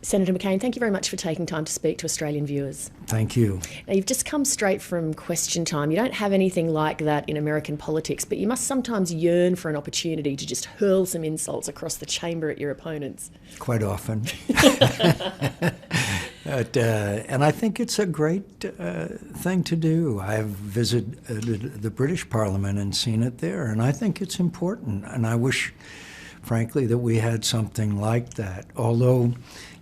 Senator Mchain, thank you very much for taking time to speak to Australian viewers. Thank you. Now, you've just come straight from question time. You don't have anything like that in American politics, but you must sometimes yearn for an opportunity to just hurl some insults across the chamber at your opponents. Quite often. And I think it's a great thing to do. I've visited the British Parliament and seen it there, and I think it's important. And I wish, frankly, that we had something like that. Although,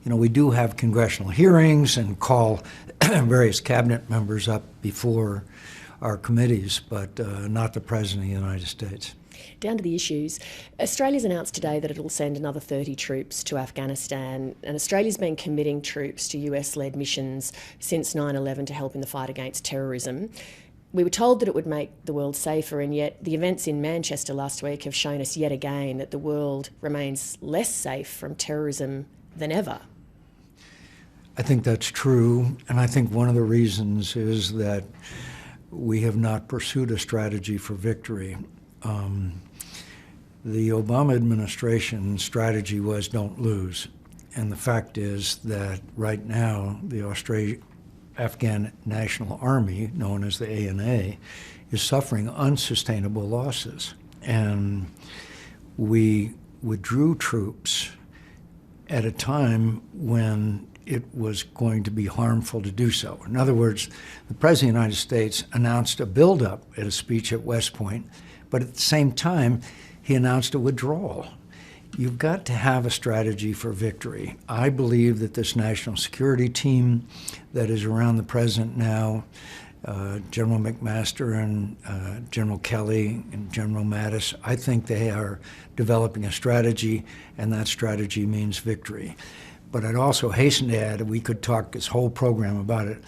we do have congressional hearings and call various cabinet members up before our committees, but not the President of the United States. Down to the issues. Australia's announced today that it'll send another 30 troops to Afghanistan, and Australia's been committing troops to US-led missions since 9/11 to help in the fight against terrorism. We were told that it would make the world safer, and yet the events in Manchester last week have shown us yet again that the world remains less safe from terrorism than ever. I think that's true, and I think one of the reasons is that we have not pursued a strategy for victory. The Obama administration strategy was don't lose, and the fact is that right now the Afghan National Army, known as the ANA, is suffering unsustainable losses, and we withdrew troops at a time when it was going to be harmful to do so. In other words, the President of the United States announced a buildup at a speech at West Point, but at the same time, he announced a withdrawal. You've got to have a strategy for victory. I believe that this national security team that is around the President now, General McMaster and General Kelly and General Mattis, I think they are developing a strategy, and that strategy means victory. But I'd also hasten to add, we could talk this whole program about it,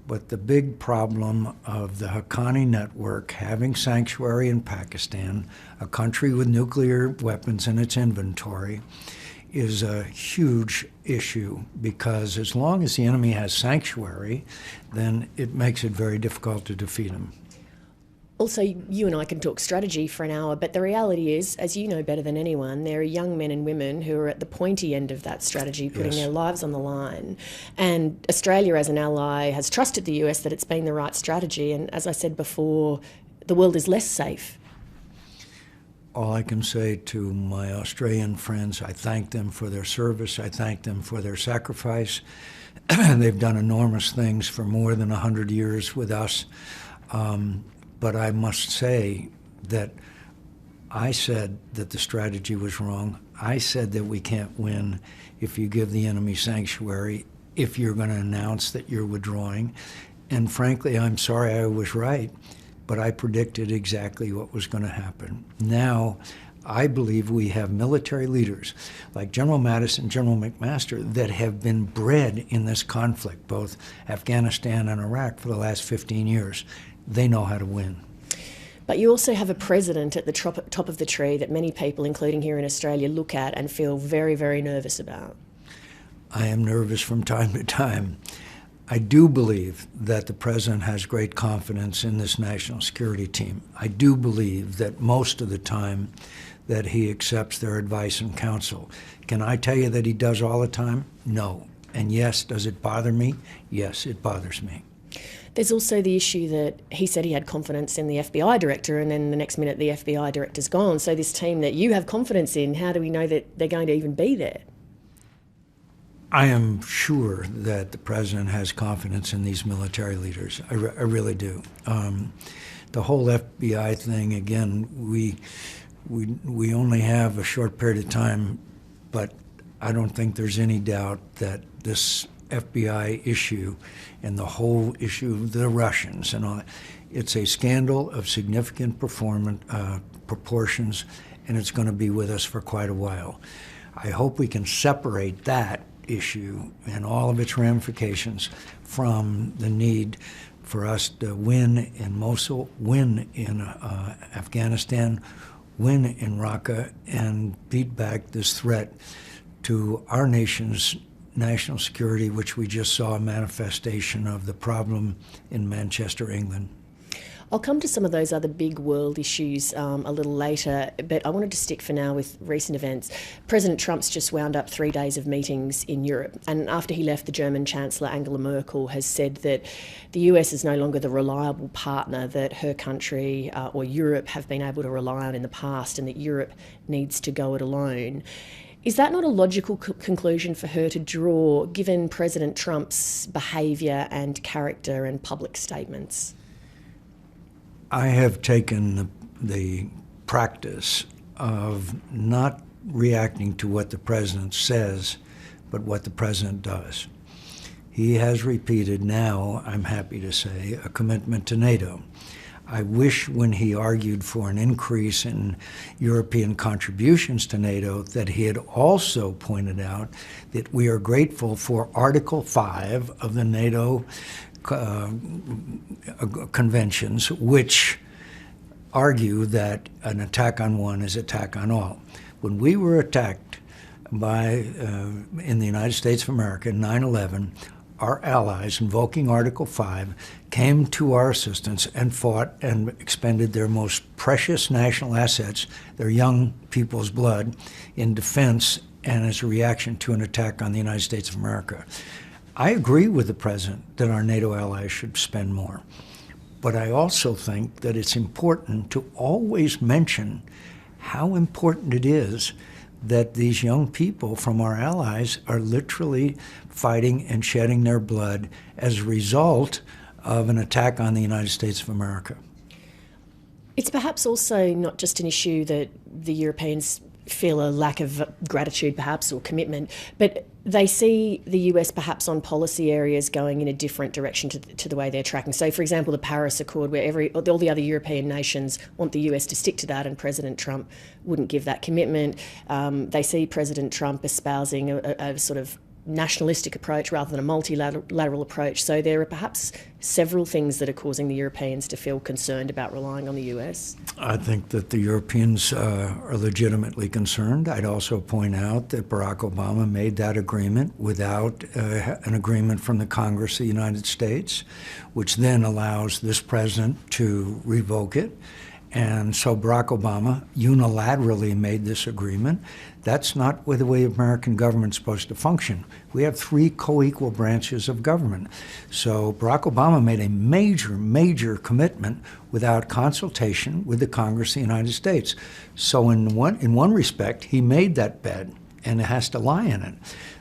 but the big problem of the Haqqani network having sanctuary in Pakistan, a country with nuclear weapons in its inventory, is a huge issue, because as long as the enemy has sanctuary, then it makes it very difficult to defeat him. Also, you and I can talk strategy for an hour, but the reality is, as you know better than anyone, there are young men and women who are at the pointy end of that strategy, putting their lives on the line. And Australia, as an ally, has trusted the US that it's been the right strategy. And as I said before, the world is less safe. All I can say to my Australian friends, I thank them for their service. I thank them for their sacrifice. They've done enormous things for more than 100 years with us. But I must say that I said that the strategy was wrong. I said that we can't win if you give the enemy sanctuary, if you're going to announce that you're withdrawing. And frankly, I'm sorry I was right, but I predicted exactly what was going to happen. Now, I believe we have military leaders like General Mattis and General McMaster that have been bred in this conflict, both Afghanistan and Iraq, for the last 15 years. They know how to win. But you also have a president at the top of the tree that many people, including here in Australia, look at and feel very, very nervous about. I am nervous from time to time. I do believe that the president has great confidence in this national security team. I do believe that most of the time that he accepts their advice and counsel. Can I tell you that he does all the time? No. And yes, does it bother me? Yes, it bothers me. There's also the issue that he said he had confidence in the FBI director, and then the next minute the FBI director's gone. So this team that you have confidence in, how do we know that they're going to even be there? I am sure that the president has confidence in these military leaders. I really do. The whole FBI thing, again, we only have a short period of time, but I don't think there's any doubt that this FBI issue and the whole issue of the Russians and all, it's a scandal of significant proportions, and it's going to be with us for quite a while. I hope we can separate that issue and all of its ramifications from the need for us to win in Mosul, win in Afghanistan, win in Raqqa, and beat back this threat to our nation's national security, which we just saw a manifestation of the problem in Manchester, England. I'll come to some of those other big world issues a little later, but I wanted to stick for now with recent events. President Trump's just wound up 3 days of meetings in Europe, and after he left, the German Chancellor Angela Merkel has said that the US is no longer the reliable partner that her country or Europe have been able to rely on in the past, and that Europe needs to go it alone. Is that not a logical conclusion for her to draw, given President Trump's behaviour and character and public statements? I have taken the practice of not reacting to what the president says, but what the president does. He has repeated now, I'm happy to say, a commitment to NATO. I wish when he argued for an increase in European contributions to NATO that he had also pointed out that we are grateful for Article 5 of the NATO conventions, which argue that an attack on one is attack on all. When we were attacked in the United States of America in 9/11, our allies, invoking Article 5, came to our assistance and fought and expended their most precious national assets, their young people's blood, in defense and as a reaction to an attack on the United States of America. I agree with the president that our NATO allies should spend more. But I also think that it's important to always mention how important it is that these young people from our allies are literally fighting and shedding their blood as a result of an attack on the United States of America. It's perhaps also not just an issue that the Europeans feel a lack of gratitude perhaps or commitment, but they see the US perhaps on policy areas going in a different direction to the way they're tracking. So, for example, the Paris Accord, where all the other European nations want the US to stick to that, and President Trump wouldn't give that commitment. They see President Trump espousing a sort of nationalistic approach rather than a multilateral approach. So there are perhaps several things that are causing the Europeans to feel concerned about relying on the US. I think that the Europeans are legitimately concerned. I'd also point out that Barack Obama made that agreement without an agreement from the Congress of the United States, which then allows this president to revoke it. And so Barack Obama unilaterally made this agreement. That's not the way American government's supposed to function. We have 3 co-equal branches of government. So Barack Obama made a major commitment without consultation with the Congress of the United States. So in one respect, he made that bed, and it has to lie in it.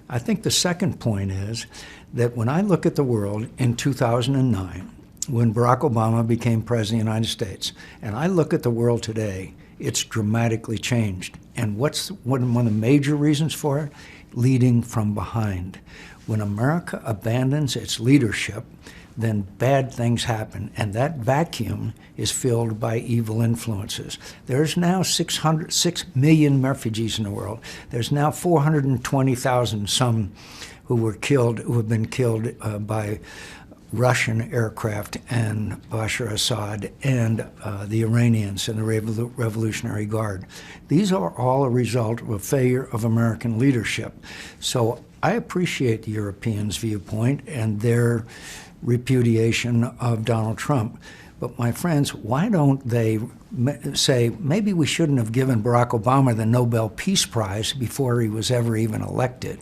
I think the second point is that when I look at the world in 2009, when Barack Obama became president of the United States, and I look at the world today, it's dramatically changed. And what's one of the major reasons for it? Leading from behind. When America abandons its leadership, then bad things happen, and that vacuum is filled by evil influences. There's now 6 million refugees in the world. There's now 420,000 some who have been killed by Russian aircraft and Bashar Assad and the Iranians and the Revolutionary Guard. These are all a result of a failure of American leadership. So I appreciate the Europeans' viewpoint and their repudiation of Donald Trump. But my friends, why don't they say maybe we shouldn't have given Barack Obama the Nobel Peace Prize before he was ever even elected?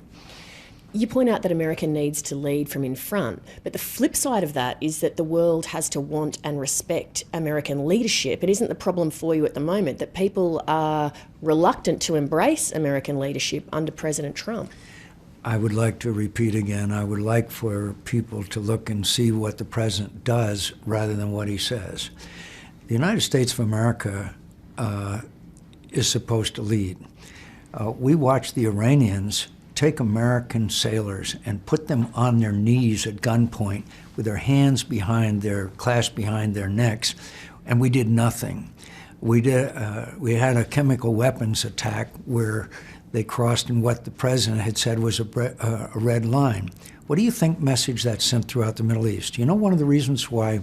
You point out that America needs to lead from in front, but the flip side of that is that the world has to want and respect American leadership. It isn't the problem for you at the moment that people are reluctant to embrace American leadership under President Trump. I would like to repeat again, I would like for people to look and see what the president does rather than what he says. The United States of America is supposed to lead. We watch the Iranians take American sailors and put them on their knees at gunpoint with their hands clasped behind their necks, and we did nothing. We had a chemical weapons attack where they crossed in what the president had said was a red line. What do you think message that sent throughout the Middle East? You know one of the reasons why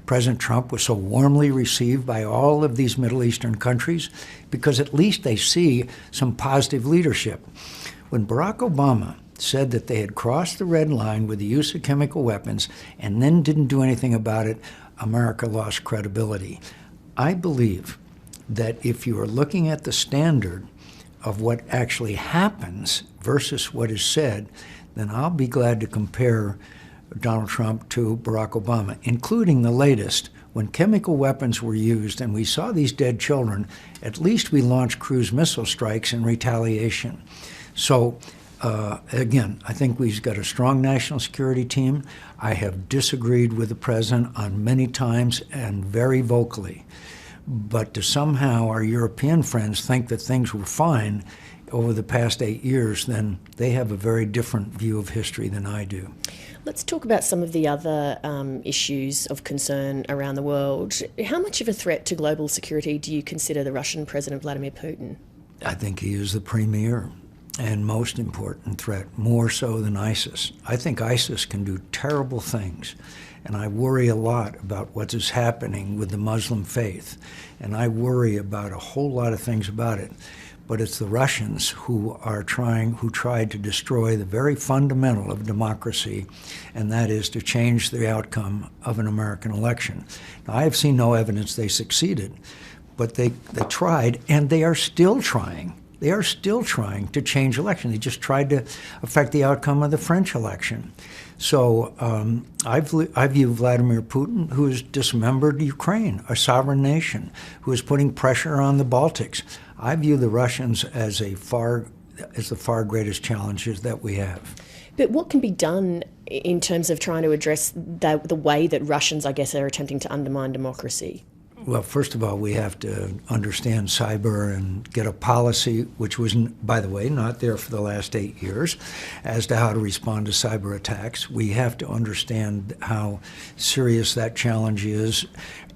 President Trump was so warmly received by all of these Middle Eastern countries? Because at least they see some positive leadership. When Barack Obama said that they had crossed the red line with the use of chemical weapons and then didn't do anything about it, America lost credibility. I believe that if you are looking at the standard of what actually happens versus what is said, then I'll be glad to compare Donald Trump to Barack Obama, including the latest. When chemical weapons were used and we saw these dead children, at least we launched cruise missile strikes in retaliation. So, again, I think we've got a strong national security team. I have disagreed with the president on many times and very vocally. But to somehow our European friends think that things were fine over the past 8 years, then they have a very different view of history than I do. Let's talk about some of the other issues of concern around the world. How much of a threat to global security do you consider the Russian President Vladimir Putin? I think he is the premier and most important threat, more so than ISIS. I think ISIS can do terrible things, and I worry a lot about what is happening with the Muslim faith, and I worry about a whole lot of things about it. But it's the Russians who tried to destroy the very fundamental of democracy, and that is to change the outcome of an American election. Now, I have seen no evidence they succeeded, but they tried, and they are still trying. They are still trying to change elections. They just tried to affect the outcome of the French election. So I view Vladimir Putin, who has dismembered Ukraine, a sovereign nation, who is putting pressure on the Baltics. I view the Russians as the far greatest challenges that we have. But what can be done in terms of trying to address the way that Russians, I guess, are attempting to undermine democracy? Well, first of all, we have to understand cyber and get a policy, which was, by the way, not there for the last 8 years, as to how to respond to cyber attacks. We have to understand how serious that challenge is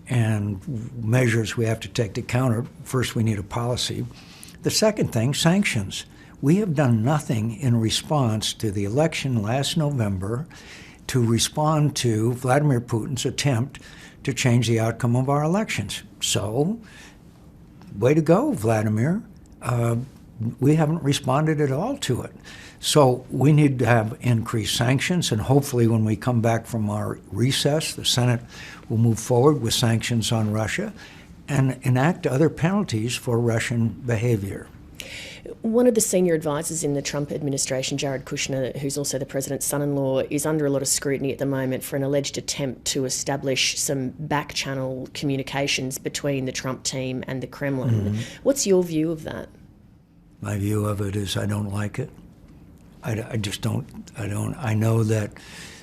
and measures we have to take to counter. First, we need a policy. The second thing, sanctions. We have done nothing in response to the election last November to respond to Vladimir Putin's attempt to change the outcome of our elections. So, way to go, Vladimir. We haven't responded at all to it. So we need to have increased sanctions, and hopefully when we come back from our recess, the Senate will move forward with sanctions on Russia and enact other penalties for Russian behavior. One of the senior advisors in the Trump administration, Jared Kushner, who's also the president's son-in-law, is under a lot of scrutiny at the moment for an alleged attempt to establish some back-channel communications between the Trump team and the Kremlin. Mm-hmm. What's your view of that? My view of it is I don't like it. I just don't. I know that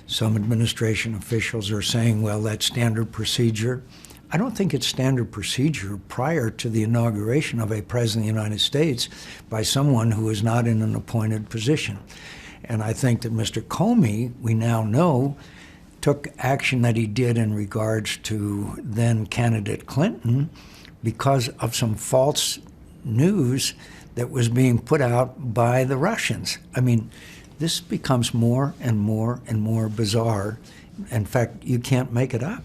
some administration officials are saying, well, that's standard procedure. I don't think it's standard procedure prior to the inauguration of a president of the United States by someone who is not in an appointed position. And I think that Mr. Comey, we now know, took action that he did in regards to then candidate Clinton because of some false news that was being put out by the Russians. I mean, this becomes more and more and more bizarre. In fact, you can't make it up.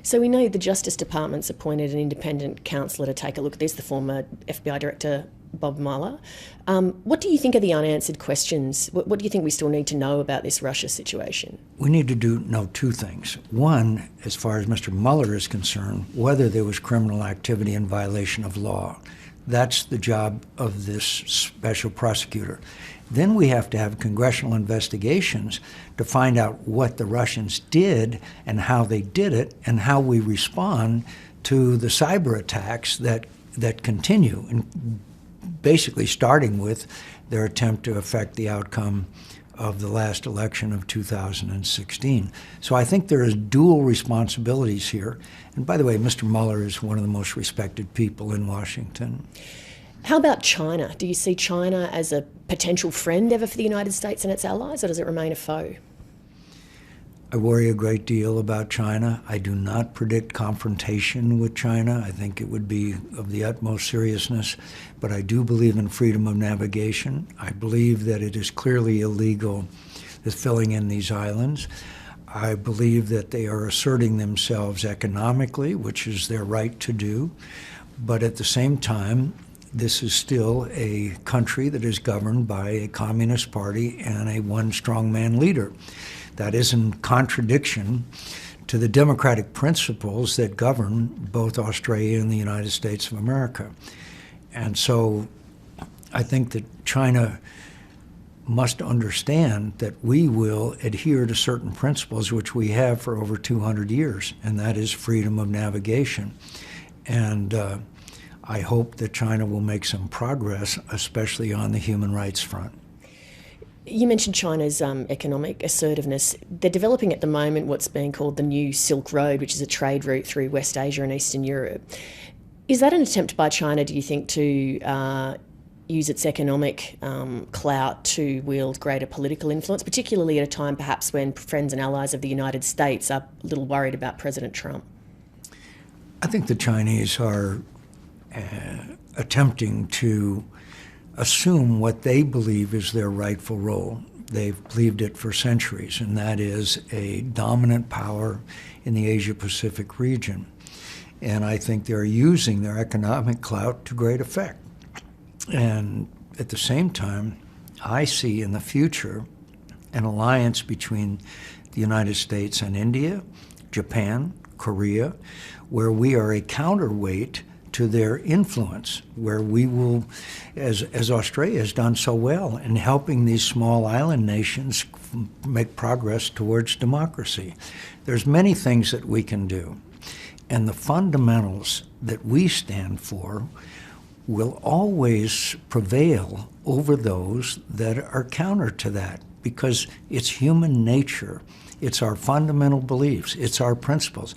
So we know the Justice Department's appointed an independent counsellor to take a look at this, the former FBI Director Bob Mueller. What do you think are the unanswered questions? What do you think we still need to know about this Russia situation? We need to know two things. One, as far as Mr. Mueller is concerned, whether there was criminal activity in violation of law. That's the job of this special prosecutor. Then we have to have congressional investigations to find out what the Russians did and how they did it and how we respond to the cyber attacks that continue, and basically starting with their attempt to affect the outcome of the last election of 2016. So I think there is dual responsibilities here. And by the way, Mr. Mueller is one of the most respected people in Washington. How about China? Do you see China as a potential friend ever for the United States and its allies, or does it remain a foe? I worry a great deal about China. I do not predict confrontation with China. I think it would be of the utmost seriousness. But I do believe in freedom of navigation. I believe that it is clearly illegal, the filling in these islands. I believe that they are asserting themselves economically, which is their right to do. But at the same time, this is still a country that is governed by a communist party and a one strongman leader. That is in contradiction to the democratic principles that govern both Australia and the United States of America. And so I think that China must understand that we will adhere to certain principles which we have for over 200 years, and that is freedom of navigation. And I hope that China will make some progress, especially on the human rights front. You mentioned China's economic assertiveness. They're developing at the moment what's being called the New Silk Road, which is a trade route through West Asia and Eastern Europe. Is that an attempt by China, do you think, to use its economic clout to wield greater political influence, particularly at a time perhaps when friends and allies of the United States are a little worried about President Trump? I think the Chinese are attempting to assume what they believe is their rightful role. They've believed it for centuries, and that is a dominant power in the Asia-Pacific region. And I think they're using their economic clout to great effect. And at the same time, I see in the future an alliance between the United States and India, Japan, Korea, where we are a counterweight to their influence, where we will, as Australia has done so well in helping these small island nations make progress towards democracy. There's many things that we can do. And the fundamentals that we stand for will always prevail over those that are counter to that, because it's human nature. It's our fundamental beliefs. It's our principles.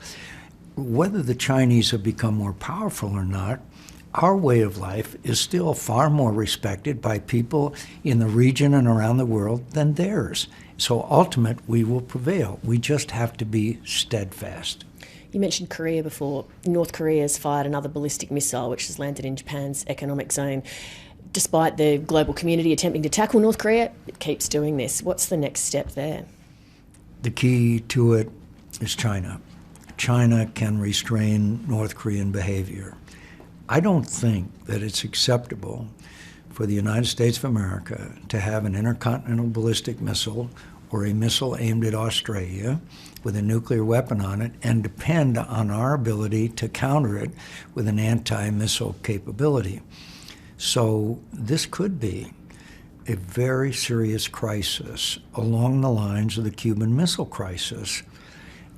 Whether the Chinese have become more powerful or not, our way of life is still far more respected by people in the region and around the world than theirs. So ultimately, we will prevail. We just have to be steadfast. You mentioned Korea before. North Korea has fired another ballistic missile which has landed in Japan's economic zone. Despite the global community attempting to tackle North Korea, it keeps doing this. What's the next step there? The key to it is China. China can restrain North Korean behavior. I don't think that it's acceptable for the United States of America to have an intercontinental ballistic missile or a missile aimed at Australia with a nuclear weapon on it and depend on our ability to counter it with an anti-missile capability. So this could be a very serious crisis along the lines of the Cuban Missile Crisis,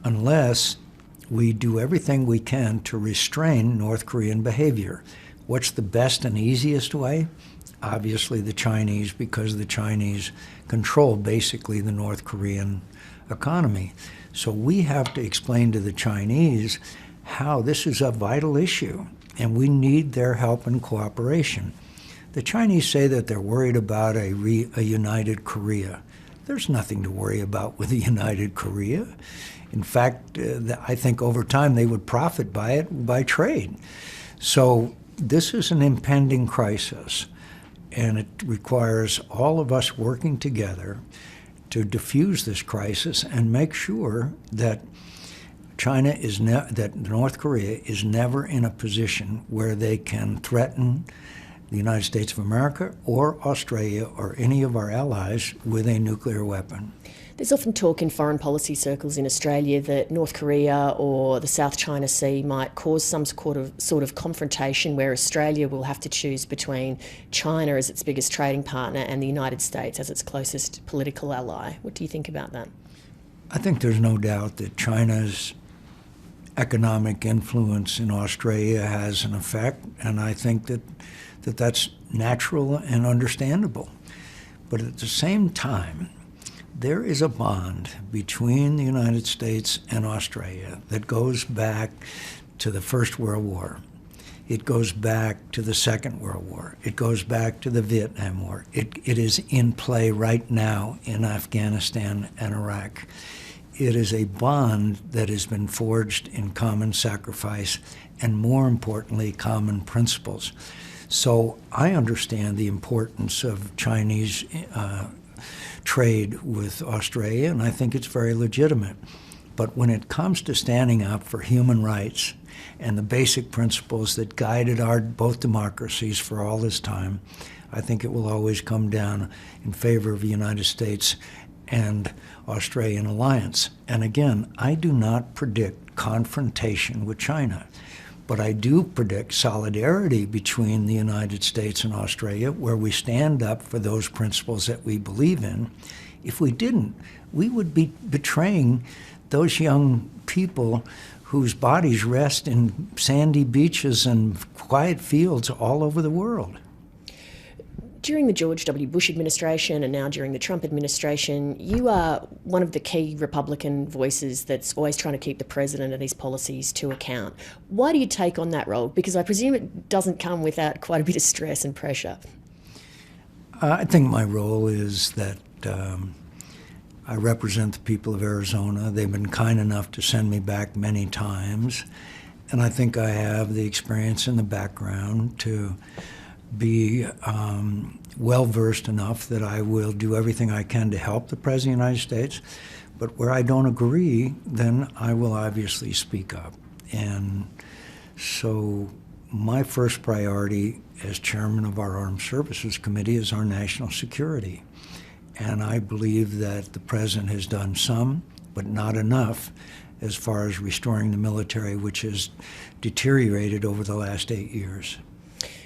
unless we do everything we can to restrain North Korean behavior. What's the best and easiest way? Obviously the Chinese, because the Chinese control basically the North Korean economy. So we have to explain to the Chinese how this is a vital issue, and we need their help and cooperation. The Chinese say that they're worried about a united Korea. There's nothing to worry about with a united Korea. In fact, I think over time they would profit by it by trade. So this is an impending crisis, and it requires all of us working together to diffuse this crisis and make sure that that North Korea is never in a position where they can threaten the United States of America or Australia or any of our allies with a nuclear weapon. There's often talk in foreign policy circles in Australia that North Korea or the South China Sea might cause some sort of confrontation where Australia will have to choose between China as its biggest trading partner and the United States as its closest political ally. What do you think about that? I think there's no doubt that China's economic influence in Australia has an effect, and I think that's natural and understandable. But at the same time, there is a bond between the United States and Australia that goes back to the First World War. It goes back to the Second World War. It goes back to the Vietnam War. It is in play right now in Afghanistan and Iraq. It is a bond that has been forged in common sacrifice and, more importantly, common principles. So I understand the importance of Chinese trade with Australia, and I think it's very legitimate. But when it comes to standing up for human rights and the basic principles that guided our both democracies for all this time, I think it will always come down in favor of the United States and Australian alliance. And again, I do not predict confrontation with China, but I do predict solidarity between the United States and Australia, where we stand up for those principles that we believe in. If we didn't, we would be betraying those young people whose bodies rest in sandy beaches and quiet fields all over the world. During the George W. Bush administration and now during the Trump administration, you are one of the key Republican voices that's always trying to keep the president and his policies to account. Why do you take on that role? Because I presume it doesn't come without quite a bit of stress and pressure. I think my role is that I represent the people of Arizona. They've been kind enough to send me back many times, and I think I have the experience and the background to be well-versed enough that I will do everything I can to help the President of the United States. But where I don't agree, then I will obviously speak up. And so my first priority as chairman of our Armed Services Committee is our national security. And I believe that the President has done some, but not enough, as far as restoring the military, which has deteriorated over the last 8 years.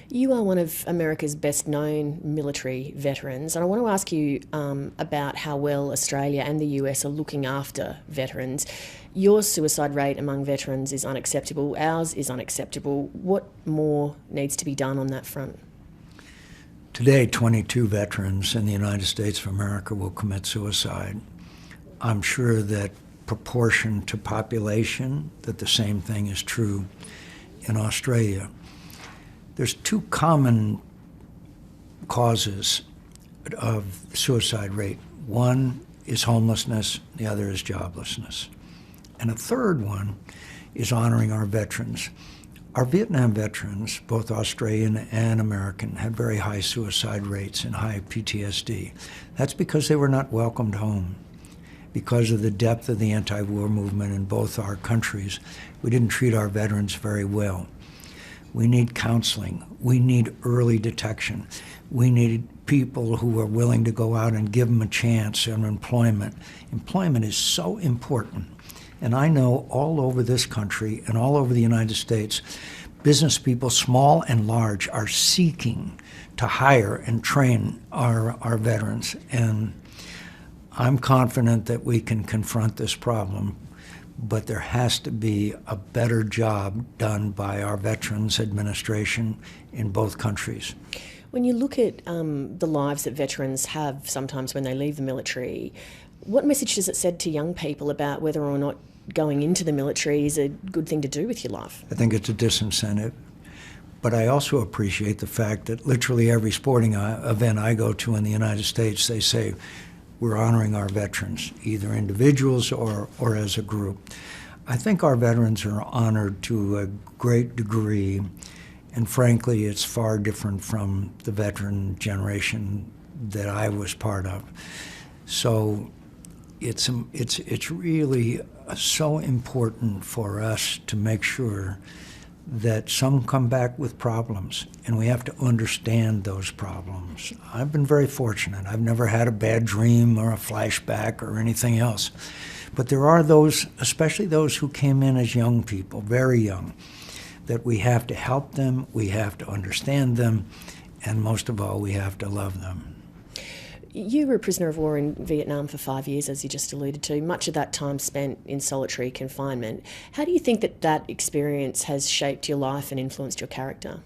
You are one of America's best-known military veterans, and I want to ask you about how well Australia and the US are looking after veterans. Your suicide rate among veterans is unacceptable. Ours is unacceptable. What more needs to be done on that front? Today, 22 veterans in the United States of America will commit suicide. I'm sure that proportion to population, that the same thing is true in Australia. There's two common causes of suicide rate. One is homelessness, the other is joblessness. And a third one is honoring our veterans. Our Vietnam veterans, both Australian and American, had very high suicide rates and high PTSD. That's because they were not welcomed home. Because of the depth of the anti-war movement in both our countries, we didn't treat our veterans very well. We need counseling. We need early detection. We need people who are willing to go out and give them a chance in employment. Employment is so important. And I know all over this country and all over the United States, business people, small and large, are seeking to hire and train our veterans. And I'm confident that we can confront this problem, but there has to be a better job done by our Veterans Administration in both countries. When you look at the lives that veterans have sometimes when they leave the military, what message does it send to young people about whether or not going into the military is a good thing to do with your life? I think it's a disincentive. But I also appreciate the fact that literally every sporting event I go to in the United States, they say, we're honoring our veterans, either individuals or as a group. I think our veterans are honored to a great degree, and frankly, it's far different from the veteran generation that I was part of. So it's really so important for us to make sure that some come back with problems, and we have to understand those problems. I've been very fortunate. I've never had a bad dream or a flashback or anything else. But there are those, especially those who came in as young people, very young, that we have to help them, we have to understand them, and most of all, we have to love them. You were a prisoner of war in Vietnam for 5 years, as you just alluded to, much of that time spent in solitary confinement. How do you think that experience has shaped your life and influenced your character?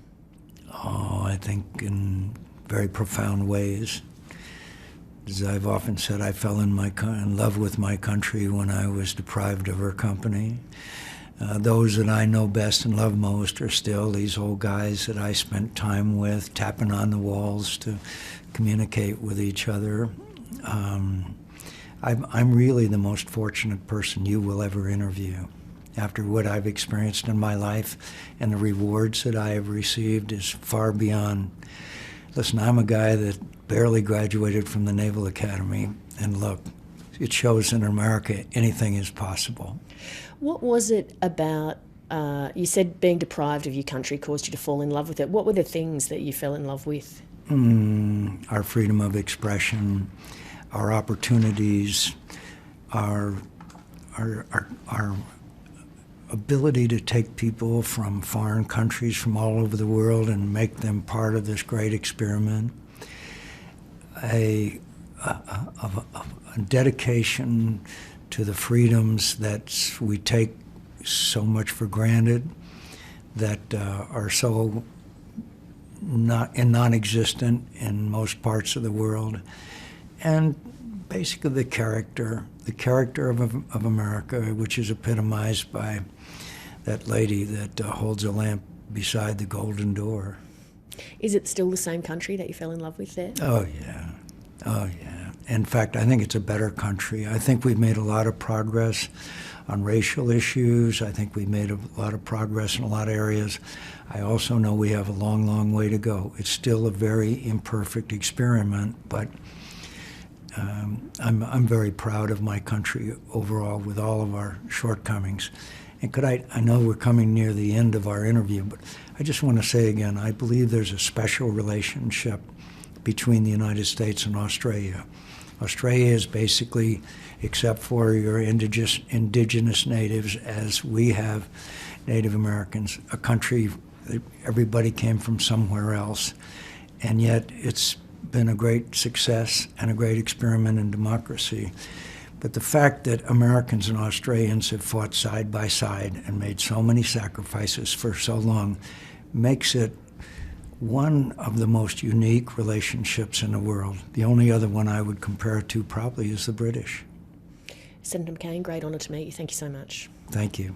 Oh, I think in very profound ways. As I've often said, I fell in love with my country when I was deprived of her company. Those that I know best and love most are still these old guys that I spent time with, tapping on the walls to communicate with each other. I'm really the most fortunate person you will ever interview. After what I've experienced in my life and the rewards that I have received is far beyond. Listen, I'm a guy that barely graduated from the Naval Academy, and look, it shows in America anything is possible. What was it about, you said being deprived of your country caused you to fall in love with it. What were the things that you fell in love with? Our freedom of expression, our opportunities, our ability to take people from foreign countries from all over the world and make them part of this great experiment, a dedication to the freedoms that we take so much for granted, that are so non-existent in most parts of the world, and basically the character of America, which is epitomized by that lady that holds a lamp beside the golden door. Is it still the same country that you fell in love with there? Oh, yeah. Oh, yeah. In fact, I think it's a better country. I think we've made a lot of progress on racial issues. I think we've made a lot of progress in a lot of areas. I also know we have a long, long way to go. It's still a very imperfect experiment, but I'm very proud of my country overall with all of our shortcomings. And I know we're coming near the end of our interview, but I just want to say again, I believe there's a special relationship between the United States and Australia. Australia is basically, except for your indigenous natives, as we have Native Americans, a country that everybody came from somewhere else, and yet it's been a great success and a great experiment in democracy. But the fact that Americans and Australians have fought side by side and made so many sacrifices for so long makes it one of the most unique relationships in the world. The only other one I would compare it to probably is the British. Senator Mchain, great honour to meet you. Thank you so much. Thank you.